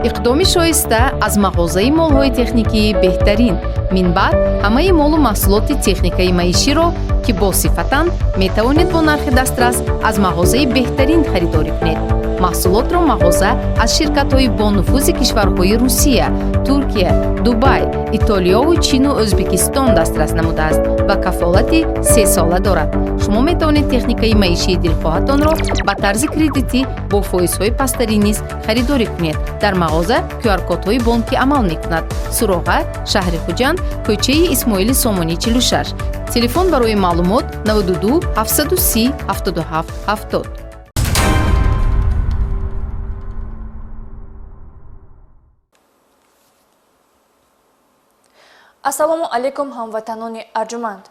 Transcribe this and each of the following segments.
иқдоми шоиста аз мағозаи молҳои техникии беҳтарин. Минбаъд ҳамаи молу маҳсулоти техникаи маиширо ки босифатанд метавонед бо нархи дастрас аз мағозаи беҳтарин харидорӣ кунед. маҳсулотро мағоза аз ширкатҳои бонуфузи кишварҳои Русия, Туркия, Дубай, Итолиёву Чину Ӯзбекистон дастрас намудааст ва кафолати 3 сола дорад. шумо метавонед техникаи маишии дилхоҳатонро ба тарзи кредитӣ бо фоизҳои пасттарин низ харидорӣ кунед. дар мағоза QR-кодҳои бонкӣ амал мекунад. Суроға, шаҳри Хуҷанд, кӯчаи Исмоили Сомонӣ 46. Телефон барои маълумот 92 730 77 70. ассалому алайкум ҳамватанони арҷуманд.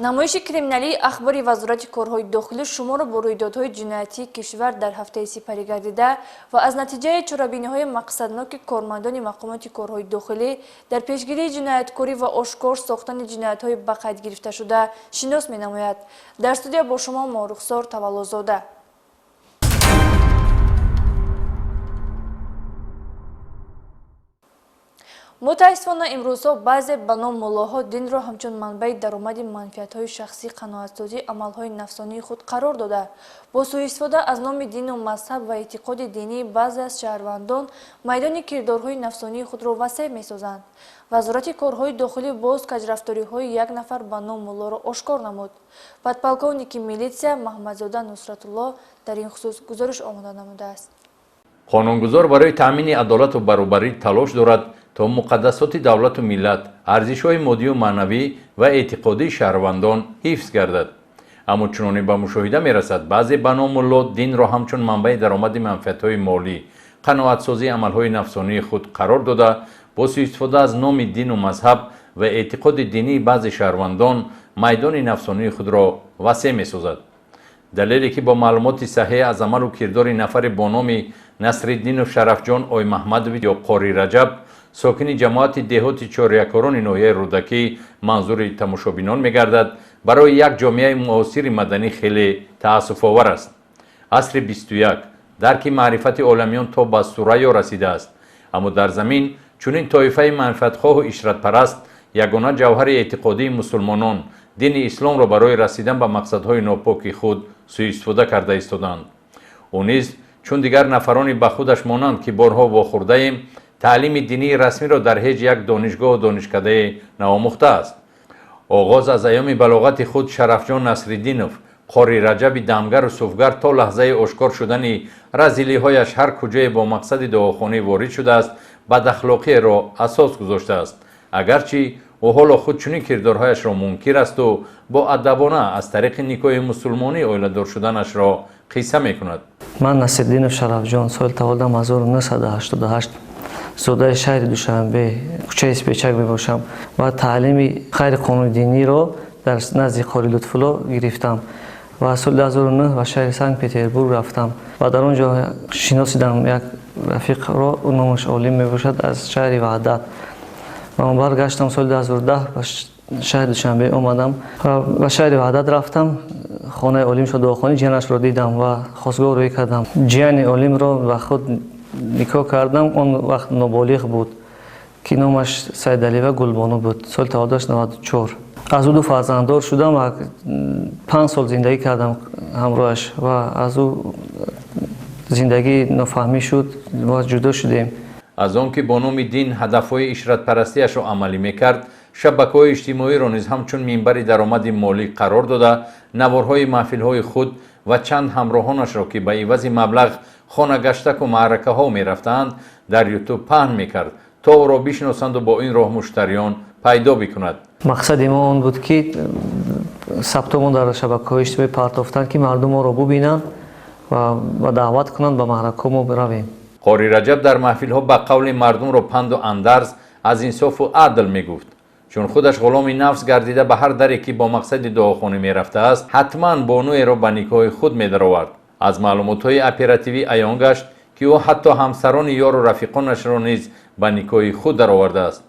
намоиши криминалии ахбори вазорати корҳои дохилӣ шуморо бо рӯйдодҳои ҷиноятии кишвар дар ҳафтаи сипарӣ гардида ва аз натиҷаи чорабиниҳои мақсадноки кормандони мақомоти корҳои дохилӣ дар пешгирии ҷинояткорӣ ва ошкор сохтани ҷиноятҳои ба қайд гирифташуда шинос менамояд. дар студия бо шумо Морухсор Таваллузода. мутаассифона имрӯзҳо баъзе ба ном муллоҳо динро ҳамчун манбаи даромади манфиатҳои шахсӣ қаноатсозӣ амалҳои нафсонии худ қарор дода бо сӯистифода аз номи дину мазҳаб ва эътиқоди динии баъзе аз шаҳрвандон майдони кирдорҳои нафсонии худро васеъ месозанд. вазорати корҳои дохилӣ боз каҷрафториҳои як нафар ба ном муллоро ошкор намуд. подполковники милитсия Маҳмадзода Нусратулло дар ин хусус гузориш омода намудааст. қонунгузор барои таъмини адолату баробарӣ талош дорад то муқаддасоти давлату миллат, арзишҳои моддию маънавӣ ва эътиқодии шаҳрвандон ҳифз гардад. аммо чуноне ба мушоҳида мерасад баъзе ба ном мулло динро ҳамчун манбаи даромади манфиатҳои молӣ, қаноатсозии амалҳои нафсонии худ қарор дода бо сӯистифода аз номи дину мазҳаб ва эътиқоди динии баъзе шаҳрвандон майдони нафсонии худро васеъ месозад. далеле ки бо маълумоти саҳеҳ аз амалу кирдори нафаре бо номи Насриддинов Шарафҷон Ой Маҳмадович ё Қори Раҷаб, сокини ҷамоати деҳоти чорякорони ноҳияи Рӯдакӣ манзури тамошобинон мегардад, барои як ҷомеаи муосири маданӣ хеле таассуфовар аст. асри 21 дарки маърифати оламиён то ба сурайё расидааст, аммо дар замин чунин тоифаи манфиатхоҳу ишратпараст ягона ҷавҳари эътиқодии мусулмонон дини исломро барои расидан ба мақсадҳои нопоки худ сӯистифода карда истоданд. ӯ низ чун дигар нафарони ба худаш монанд ки борҳо вохӯрдаем, таълими динии расмиро дар ҳеҷ як донишгоҳу донишкадае наомӯхтааст. оғоз аз айёми балоғати худ Шарафҷон Насриддинов, Қори Раҷаби дамгару суфгар то лаҳзаи ошкор шудани разилиҳояш ҳар куҷое бо мақсади дуохонӣ ворид шудааст, бадахлоқиеро асос гузоштааст. агарчи ӯ ҳоло худ чунин кирдорҳояшро мункир асту бо адабона аз тариқи никоҳи мусулмонӣ оиладор шуданашро қисса мекунад. ман Насриддинов Шарафҷон соли таваллудам 1988 зодаи шаҳри Душанбе кӯчаи Спечак мебошам ва таълими ғайриқонунии диниро дар назди Қори Лутфулло гирифтам ва соли 2009 ба шаҳри Санкт-Петербург рафтам ва дар он ҷо шиносидам як рафиқро, номаш Олим мебошад, аз шаҳри Ваҳдат. ва баргаштам соли 2010 ба шаҳри Душанбе омадам ва ба шаҳри Ваҳдат рафтам, хонаи Олим шуд, дуохони ҷиянашро дидам ва хостгоҳ рӯй кардам. ҷияни Олимро ба худ никоҳ кардам. он вақт ноболиғ буд ки номаш Сайдалиева Гулбону буд. соли таваллудаш 94. аз ӯ ду фарзанддор шудам ва 5 сол зиндагӣ кардам ҳамроҳаш ва аз ӯ зиндагӣ нофаҳмӣ шуд ва ҷудо шудем. аз он ки бо номи дин ҳадафҳои ишратпарастиашро амалӣ мекард, шабакаҳои иҷтимоиро низ ҳамчун минбари даромади молӣ қарор дода, наворҳои маҳфилҳои худ ва чанд ҳамроҳонашро ки ба ивази маблағ хонагаштаку маъракаҳо мерафтаанд дар ютуб паҳн мекард, то ӯро бишиносанду бо ин роҳ муштариён пайдо бикунад. мақсади мо он буд ки сабтомон дар шабакаҳои иҷтимоӣ партофтанд ки мардум моро бубинанд ва даъват кунанд ба маъракаҳо мо биравем. Қори Раҷаб дар маҳфилҳо ба қавли мардумро панду андарз аз инсофу адл мегуфт. чун худаш ғуломи нафс гардида ба ҳар даре ки бо мақсади дуохонӣ мерафтааст, ҳатман бонуеро ба никоҳи худ медаровард. аз маълумотҳои оперативӣ аён гашт ки ӯ ҳатто ҳамсарони ёру рафиқонашро низ ба никоҳи худ даровардааст.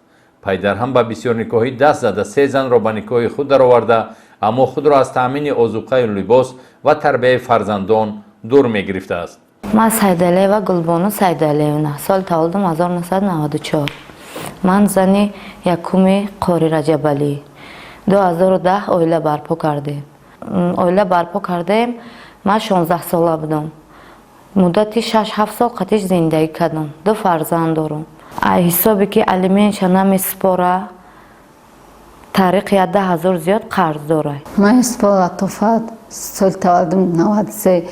пайдарҳам ба бисёрникоҳӣ даст зада 3 занро ба никоҳи худ дароварда, аммо худро аз таъмини озуқаю либос ва тарбияи фарзандон дур мегирифтааст. من سیدعلیوا گلبانو سیدعلیونا سال تولدم 1994. من زنی یکم قاری رجبالی 2010 oila barpo کردیم. oila barpo کردیم. من 16 ساله بودم. مدتی 6-7 سال قطعش زندگی کردم. 2 فرزند دارم. حسابی که الیمنش نمیسپاره طریق 10,000 زیاد قرض داره. من اسم لطفت سال تولدم 93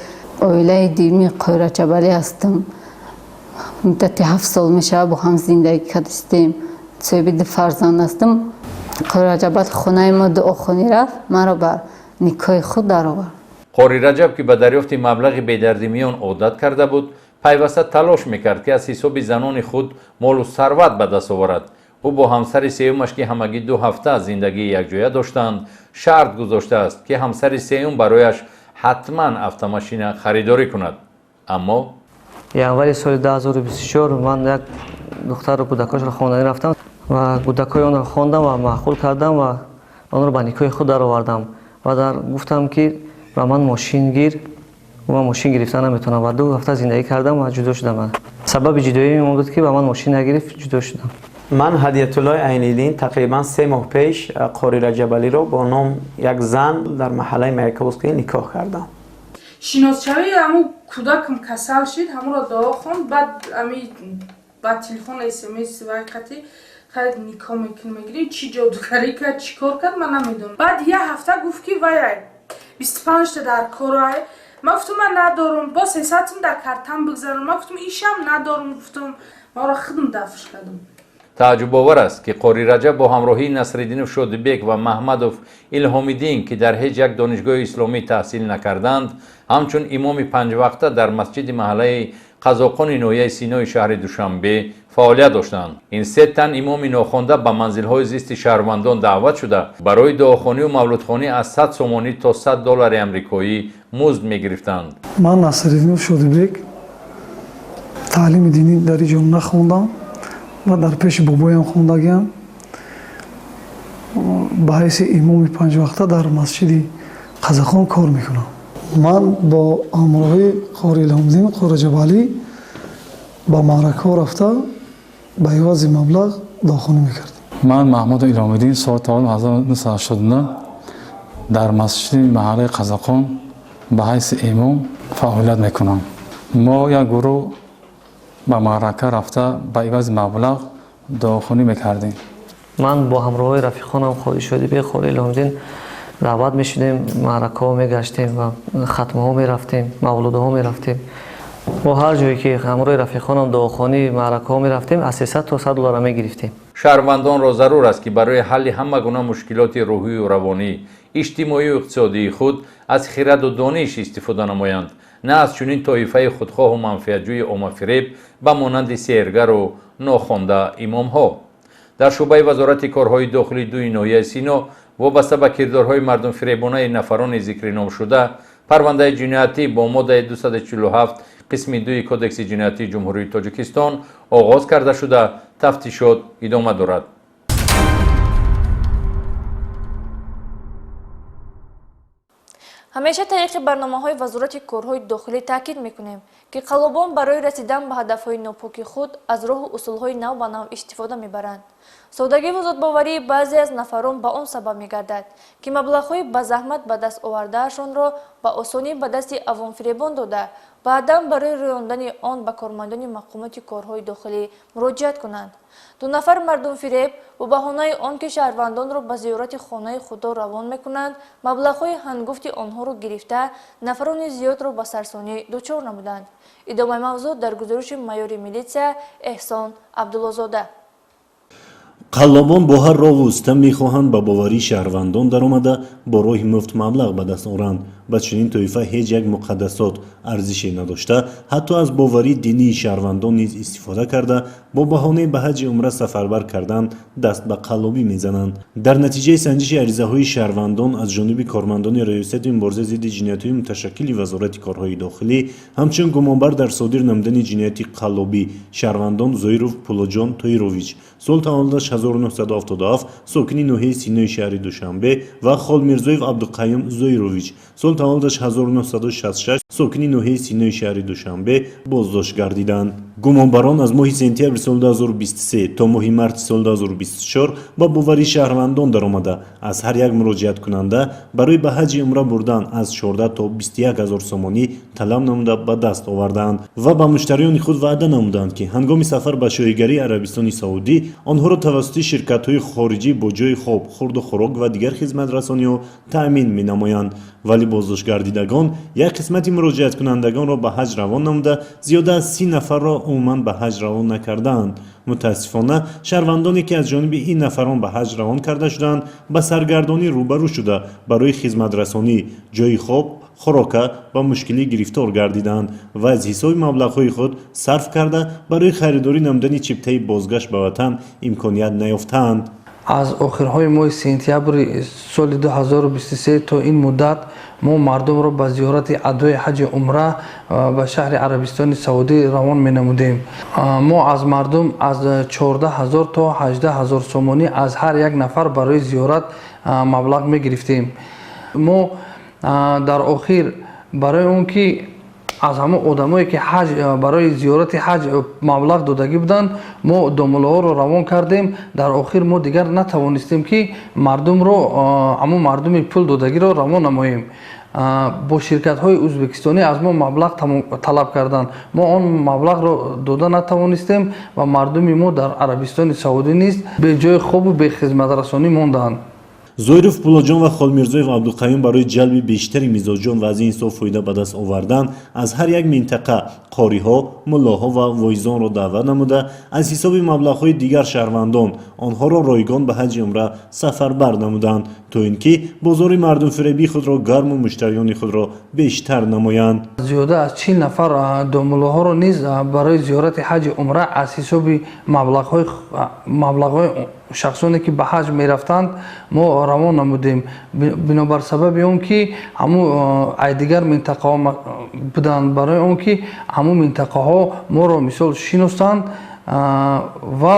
oilای دیمی قاری رجبالی هستم. مدتی 7 سال میشه با هم زندگی کردیم. صاحب 2 فرزند هستم. قاری رجبال خونه ما دعاخوانی رفت. من را بر نیکای خود درآورد. قاری رجب که به دریافت مبلغ بی‌دردمیان عادت کرده بود، پیوسته تلاش میکرد که از حساب زنان خود مال و ثروت به دست آورد. او با همسر سیومش که همگی 2 هفته زندگی یکجایی داشتند شرط گذاشته است که همسر سیوم برایش حتما автомاشین خریداری کند. اما январи соли 2024 ман як духтару кӯдакашро хонданӣ рафтам ва кӯдакои онро хондам ва маъқул кардам ва онро ба никоҳи худ даровардам ва гуфтам ки ба ман мошин гир. ман мошин гирифта наметавонам ва 2 ҳафта зиндагӣ кардам ва ҷудо шудам. сабаби ҷудоии ман буд ки ба ман мошин нагирифт, ҷудо шудам. من هدیت‌الله عین‌الدین تقریبا 3 ماه پیش قاری رجبالی رو با نام یک زن در محله میرکوسکی نکاح کردم. шиносшавии ҳамун кӯдакам касал шид ҳамунро дуо хонд баъд ами ба телефон смс вайқати хай никоҳ мегирӣ чӣ ҷодугарӣ кард чӣ кор кард ман намедонам. баъд як ҳафта гуфт ки вай 25 та дар корай. ман гуфтам ман надорум бо 300 дар картам бигзарам. ман гуфтам ишам надорум. гуфтам маро худам дафш кардам. تعجب‌آور است که قاری رجب با همراهی نصرالدینов شودبک و محمدov الهامیدین که در هیچ یک دانشگاه اسلامی تحصیل نکردند، همچون امام 5 وقته در مسجد محله قزاقان نویه سینای شهر دوشنبه فعالیت داشتند. این 3 تن امام ناخوانده به منزل‌های زیست شهروندان دعوت شده برای دعاخوانی و مولودخوانی از 100 سومانی تا 100 دلار آمریکایی مزد می‌گرفتند. من نصرالدینov شودبک تعلیم دینی در اینجا نخوندم و در پیش بابایم خوندگیم. به حیث امام 5 وقته در مسجد قزاقان کار میکنم. من با همراهی قاری الهامیدین قاری رجبالی با معرکه رفته به عوض مبلغ دعاخوانی میکردیم. من محمد الهامیدین سال تولد 1989 در مسجد محله قزاقان به حیث امام فعالیت میکنم. ما یک گروه با معرکه رفته با عوض مبلغ دعاخوانی میکردیم. من با همراهی رفیقانم قاری شودبک قاری الهامیدین دعوت میشدیم، معرکه ها میگشتیم و ختمه ها میرفتیم، مولوده ها میرفتیم. با هر جایی که همراه رفیقانم دعاخوانی معرکه ها میرفتیم از 300 تا 100 دلار میگرفتیم. شهروندان را ضرور است که برای حل همه گونه مشکلات روحی و روانی، اجتماعی و اقتصادی خود از خرد و دانش استفاده نمایند، نه از چنین طایفه خودخواه و منفعتجوی عامه‌فریب به مانند سحرگر و ناخوانده امام‌ها. در شعبه وزارت کارهای داخلی 2 ناحیه سینا وابسته به کردارهای مردم فریبانه نفران ذکر نام شده، پرونده جنایتی با ماده 247 قسم 2 کدکس جنایتی جمهوری تاجیکستان آغاز کرده شده، تفتیشات ادامه دارد. ҳамеша тариқи барномаҳои вазорати корҳои дохилӣ таъкид мекунем ки қалобон барои расидан ба ҳадафҳои нопоки худ аз роҳу усулҳои нав ба нав истифода мебаранд. содагиву зотбоварии баъзе аз нафарон ба он сабаб мегардад ки маблағҳои ба заҳмат ба даст овардаашонро ба осонӣ ба дасти авомфиребон дода баъдан барои рӯёндани он ба кормандони мақомоти корҳои дохилӣ муроҷиат кунанд. 2 нафар мардумфиреб бо баҳонаи он ки шаҳрвандонро ба зиёрати хонаи худо равон мекунанд, маблағҳои ҳангуфти онҳоро гирифта, нафарони зиёдро ба сарсонӣ дучор намуданд. идомаи мавзӯъ дар гузориши майёри милитсия эҳсон абдуллозода. қаллобон бо ҳар роҳу уста мехоҳанд ба боварии шаҳрвандон даромада бо роҳи муфт маблағ ба даст оранд. ба чунин тоифа ҳеҷ як муқаддасот арзише надошта, ҳатто аз боварии динии шаҳрвандон низ истифода карда бо баҳонаи ба ҳаҷи умра сафарбар кардан даст ба қаллобӣ мезананд. дар натиҷаи санҷиши аризаҳои шаҳрвандон аз ҷониби кормандони раёсати муборизаи зидди ҷиноятҳои муташаккили вазорати корҳои дохилӣ, ҳамчун гумонбар дар содир намудани ҷинояти қаллобӣ шаҳрвандон Зоиров Пулоҷон Тоирович сол таваллудаш 1977 сокини ноҳияи Синои шаҳри Душанбе ва Холмирзоев Абдуқайюм Зоирович сол тавалдаш 1966 сокини ноҳияи синои шаҳри душанбе боздошт гардиданд. гумонбарон аз моҳи сентябри соли 2023 то моҳи марти соли 2024 ба бовари шаҳрвандон даромада аз ҳар як муроҷиаткунанда барои ба ҳаҷи умра бурдан аз 14 то 21 000 сомонӣ талаб намуда ба даст оварданд ва ба муштариёни худ ваъда намуданд ки ҳангоми сафар ба шоҳигарии Арабистони Саудӣ онҳоро тавассути ширкатҳои хориҷӣ бо ҷои хоб, хурду хӯрок ва дигар хизматрасониҳо таъмин менамоянд. вале боздоштгардидагон як қисмати муроҷиаткунандагонро ба ҳаҷ равон намуда зиёда аз 30 нафарро умуман ба ҳаҷ равон накарданд. мутаассифона шаҳрвандоне ки аз ҷониби ин нафарон ба ҳаҷ равон карда шуданд ба саргардонӣ рӯбарӯ шуда барои хизматрасонӣ ҷои хоб, хӯрока ба мушкилӣ гирифтор гардиданд ва аз ҳисоби маблағҳои худ сарф карда барои харидорӣ намудани чиптаи бозгашт ба ватан имконият наёфтаанд. аз охирҳои моҳи сентябри соли 2023 то ин муддат мо мардумро ба зиёрати адои ҳаҷи умра ба шаҳри Арабистони Саудӣ равон менамудем. мо аз мардум аз 14 000 то 18 000 сомонӣ аз ҳар як нафар барои зиёрат маблағ мегирифтем. мо дар охир барои он ки аз ҳамон одамое ки барои зиёрати ҳаҷ маблағ додагӣ буданд мо домулаҳоро равон кардем. дар охир мо дигар натавонистем ки мардумро ҳамон мардуми пул додагиро равон намоем. бо ширкатҳои ӯзбекистонӣ аз мо маблағ талаб карданд. мо он маблағро дода натавонистем ва мардуми мо дар Арабистони Саудӣ низ беҷои хобу бехизматрасонӣ монданд. зоиров Пулоҷон ва Холмирзоев Абдуқаюм барои ҷалби бештари мизоҷон ва аз ин ҳисоб фоида ба даст овардан аз ҳар як минтақа қориҳо, муллоҳо ва воизонро даъват намуда аз ҳисоби маблағҳои дигар шаҳрвандон онҳоро ройгон ба ҳаҷи умра сафарбар намуданд то ин ки бозори мардумфиребии худро гарму муштариёни худро бештар намоянд. зиёда аз 40 нафар домулаҳоро низ барои зиёрати ҳаҷи умра аз ҳисоби маблағҳои шахсоне ки ба ҳаҷ мерафтанд мо равон намудем. бинобар сабаби он ки ҳамун дигар минтақаҳо буданд, барои он ки ҳамун минтақаҳо моро мисол шиностанд ва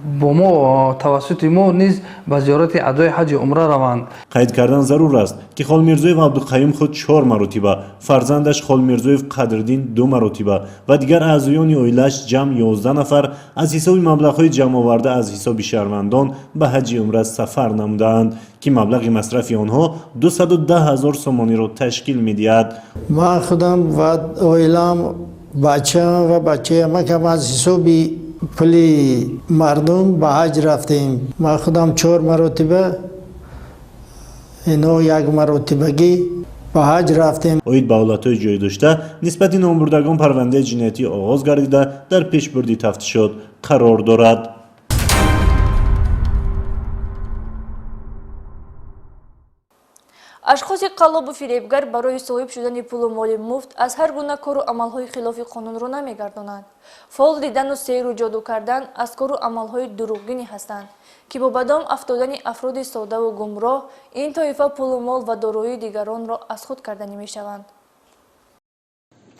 бо мо тавассути мо низ ба зиёрати адои ҳаҷи умра раванд. қайд кардан зарур аст ки Холмирзоев Абдуқаюм худ 4 маротиба, фарзандаш Холмирзоев Қадриддин 2 маротиба ва дигар аъзоёни оилааш ҷамъ 11 нафар аз ҳисоби маблағҳои ҷамъоварда аз ҳисоби шаҳрвандон ба ҳаҷи умра сафар намудаанд ки маблағи масрафи онҳо 210 000 сомониро ташкил медиҳад. ман худам ва оилам бачаам ва бачаямакам аз ҳисоби пули мардум ба ҳаҷ рафтем. ман худам 4 маротиба, ино 1 маротибагӣ ба ҳаҷ рафтем. оид ба ҳолатҳои ҷойдошта нисбати номбурдагон парвандаи ҷиноятӣ оғоз гардида дар пешбурди тафтишот қарор дорад. ашхоси қаллобу фиребгар барои соҳиб шудани пулу моли муфт аз ҳар гуна кору амалҳои хилофи қонунро намегардонанд. фол дидану сейру ҷоду кардан аз кору амалҳои дурӯғгинӣ ҳастанд ки бо бадом афтодани афроди содаву гумроҳ ин тоифа пулу мол ва дороии дигаронро аз худ карданӣ мешаванд.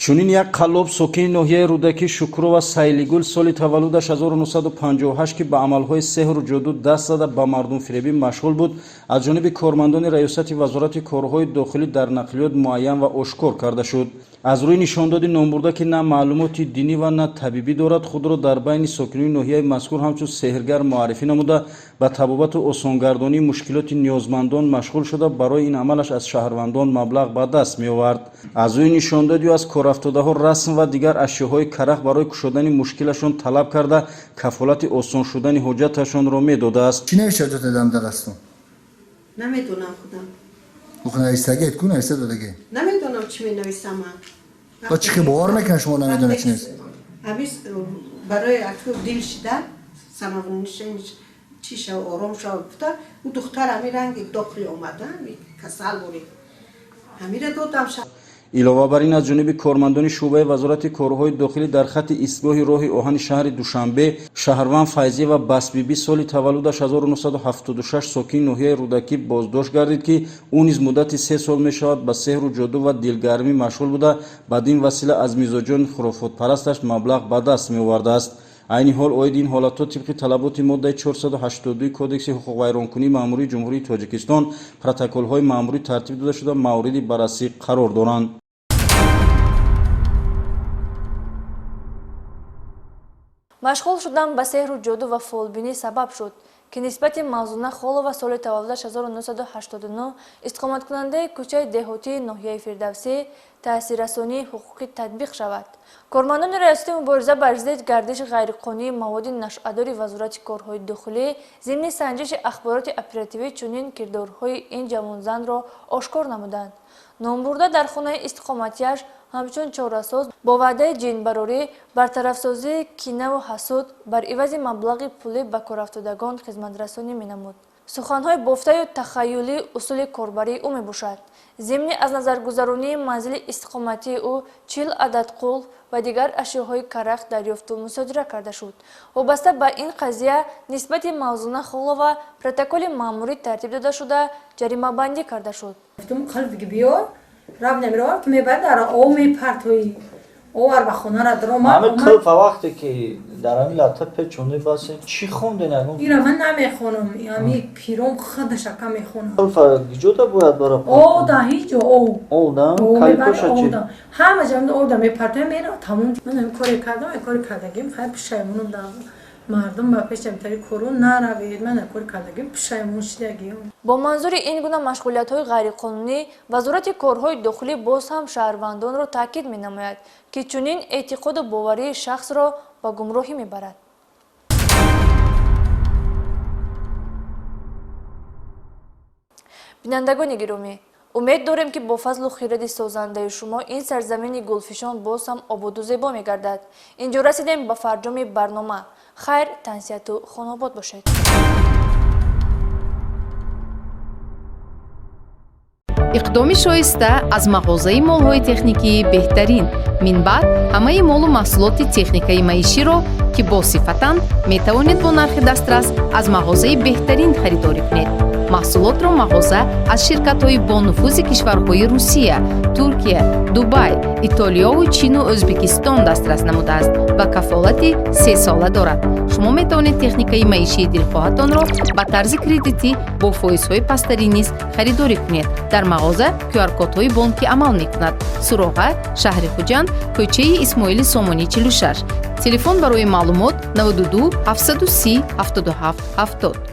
чунин як қаллоб сокини ноҳияи рӯдаки Шукрова Сайлигул соли таваллудаш 1958 ки ба амалҳои сеҳру ҷоду даст зада ба мардумфиребӣ машғул буд аз ҷониби кормандони раёсати вазорати корҳои дохилӣ дар нақлиёт муайян ва ошкор карда шуд. аз рӯи нишондоди номбурда ки на маълумоти динӣ ва на табибӣ дорад, худро дар байни сокинони ноҳияи мазкур ҳамчун сеҳргар муаррифӣ намуда ба табобату осонгардонии мушкилоти ниёзмандон машғул шуда барои ин амалаш аз шаҳрвандон маблағ ба даст меовард. аз рӯи нишондодию аз корафтодаҳо расм ва дигар ашёҳои карах барои кушодани мушкилашон талаб карда кафолати осон шудани ҳоҷаташонро медодааст. чӣ навишта дадам дағастон? намедонам худам. навистагиет ку нависта додагӣ? намедонам чӣ менависам. ва чӣ бовар мекунад шумо намедонед чӣ навист? ҳамис барои акту дил шида самавнишениш чӣ шав ором шав гуфта у духтар ҳами ранги дохли омада касал бори ҳамира додам шав. илова бар ин аз ҷониби кормандони шӯъбаи вазорати корҳои дохилӣ дар хатти истгоҳи роҳи оҳани шаҳри Душанбе Шаҳрванд Файзия ва Басбиби соли таваллудаш 1976 сокини ноҳияи рӯдакӣ боздошт гардид ки ӯ низ муддати 3 сол мешавад ба сеҳру ҷоду ва дилгармӣ машғул буда бадин васила аз мизоҷони хурофотпарасташ маблағ ба даст меовардааст. айни ҳол оиди ин ҳолатҳо тибқи талаботи моддаи 482 кодекси ҳуқуқвайронкунии маъмурии ҷумҳурии тоҷикистон протоколҳои маъмурӣ тартиб дода шуда мавриди баррасӣ қарор доранд. машғул шудан ба сеҳру ҷоду ва фолбинӣ сабаб шуд ки нисбати Мавзуна Холова соли таваллудаш 1989 истиқоматкунандаи кӯчаи деҳотии ноҳияи Фирдавсӣ таъсиррасонии ҳуқуқӣ татбиқ шавад. Кормандони риёсати мубориза бар зидди гардиши ғайриқонунии маводи нашъадори Вазорати корҳои дохилӣ зимни санҷиши ахбороти оперативӣ чунин кирдорҳои ин ҷавонзанро ошкор намуданд. Номбурда дар хонаи истиқоматияш ҳамчун чорасоз бо ваъдаи ҷинбарорӣ бартарафсозии кинаву ҳасуд бар ивази маблағи пулӣ ба корафтодагон хизматрасонӣ менамуд. суханҳои бофтаю тахайюлии усули корбарии ӯ мебошад. зимни аз назаргузаронии манзили истиқоматии ӯ 40 адад қул ва дигар ашёҳои карахт дарёфту мусодира карда шуд. вобаста ба ин қазия нисбати Мавзуна Холова протоколи маъмурӣ тартиб дода шуда ҷаримабандӣ карда шуд. رب نمیره که میبرد او میپرتوی او ور بخونه را درام همه کل وقتی که در این لطفه چونی باشه چی خوندین اون ایرا من نمیخونم یعنی پیرم خودش که میخونم کل جوتا باید برای او دا هیچ او دا کاری پوشه چی همه جمع او دا میپرتوی میره تموم من این کاری کردگیم خیلی پشیمونم دا مردم با پیش امتحانی کرون نروید من کاری کردگیم پشیمون شدگیم. با منظور این گونه مشغولیت‌های غیرقانونی وزارت کارهای داخلی باز هم شهروندان را تاکید می‌نماید که چنین اعتقاد و باوری شخص را به گمراهی می‌برد. بینندگان گرامی، امید داریم که با فضل و خیرات سازنده شما این سرزمین گلفشان باز هم آباد و زیبا می‌گردد. اینجا رسیدیم به فرجام برنامه. خیر، تنسیت و خاناباد باشید. иқдоми шоиста аз мағозаи молҳои техникии беҳтарин минбаъд ҳамаи молу маҳсулоти техникаи маиширо ки босифатанд метавонед бо нархи дастрас аз мағозаи беҳтарин харидорӣ кунед. маҳсулотро мағоза аз ширкатҳои бонуфузи кишварҳои Русия, Туркия, Дубай, Итолиёву Чину Ӯзбекистон дастрас намудааст ва кафолати 3 сола дорад. шумо метавонед техникаи маишии дилхоҳатонро ба тарзи кредитӣ бо фоизҳои пасттарин низ харидорӣ кунед. дар мағоза QR-кодҳои бонкӣ амал мекунад. Суроға, шаҳри Хуҷанд, кӯчаи Исмоили Сомонӣ 46. Телефон барои маълумот 92 730 77 70.